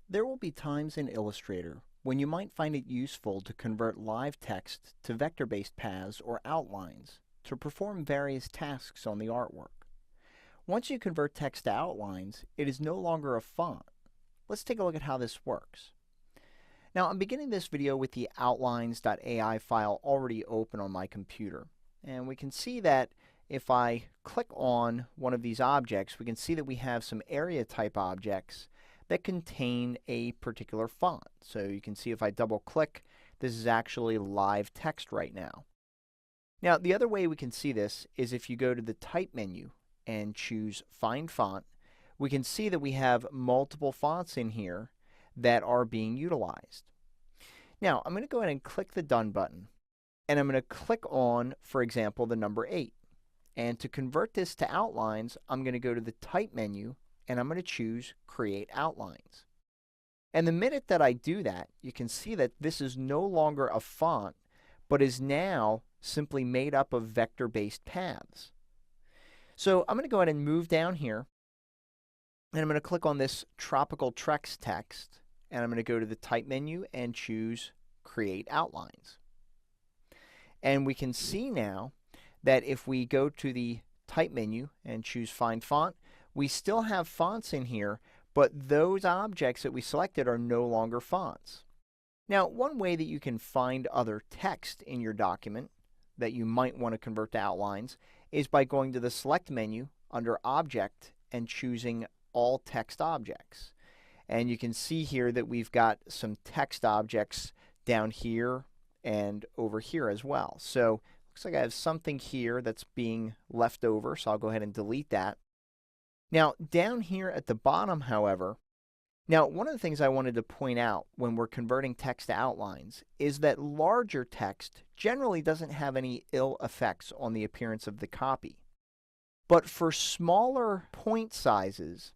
There will be times in Illustrator when you might find it useful to convert live text to vector-based paths or outlines to perform various tasks on the artwork. Once you convert text to outlines, it is no longer a font. Let's take a look at how this works. Now, I'm beginning this video with the outlines.ai file already open on my computer. And we can see that if I click on one of these objects, we can see that we have some area type objects that contain a particular font. So you can see if I double click, this is actually live text right now. Now, the other way we can see this is if you go to the Type menu and choose Find Font, we can see that we have multiple fonts in here that are being utilized. Now, I'm going to go ahead and click the Done button, and I'm going to click on, for example, the number 8. And to convert this to outlines, I'm going to go to the Type menu, and I'm going to choose Create Outlines. And the minute that I do that, you can see that this is no longer a font, but is now simply made up of vector-based paths. So I'm going to go ahead and move down here, and I'm going to click on this Tropical Trex text, and I'm going to go to the Type menu and choose Create Outlines. And we can see now that if we go to the Type menu and choose Find Font, we still have fonts in here, but those objects that we selected are no longer fonts. Now, one way that you can find other text in your document that you might want to convert to outlines is by going to the Select menu under Object and choosing All Text Objects. And you can see here that we've got some text objects down here and over here as well. So looks like I have something here that's being left over, so I'll go ahead and delete that. Now, down here at the bottom, however, now one of the things I wanted to point out when we're converting text to outlines is that larger text generally doesn't have any ill effects on the appearance of the copy. But for smaller point sizes,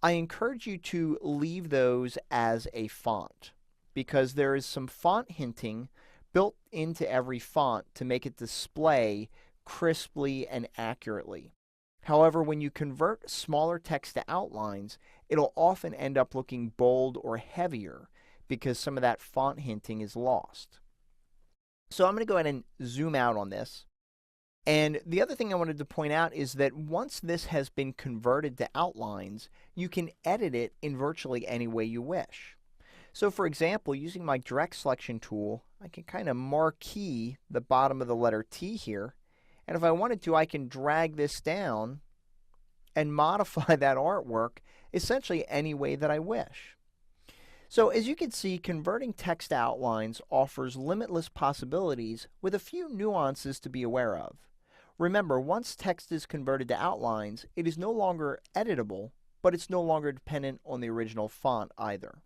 I encourage you to leave those as a font because there is some font hinting built into every font to make it display crisply and accurately. However, when you convert smaller text to outlines, it'll often end up looking bold or heavier because some of that font hinting is lost. So I'm going to go ahead and zoom out on this. And the other thing I wanted to point out is that once this has been converted to outlines, you can edit it in virtually any way you wish. So for example, using my direct selection tool, I can kind of marquee the bottom of the letter T here. And if I wanted to, I can drag this down and modify that artwork essentially any way that I wish. So as you can see, converting text to outlines offers limitless possibilities with a few nuances to be aware of. Remember, once text is converted to outlines, it is no longer editable, but it's no longer dependent on the original font either.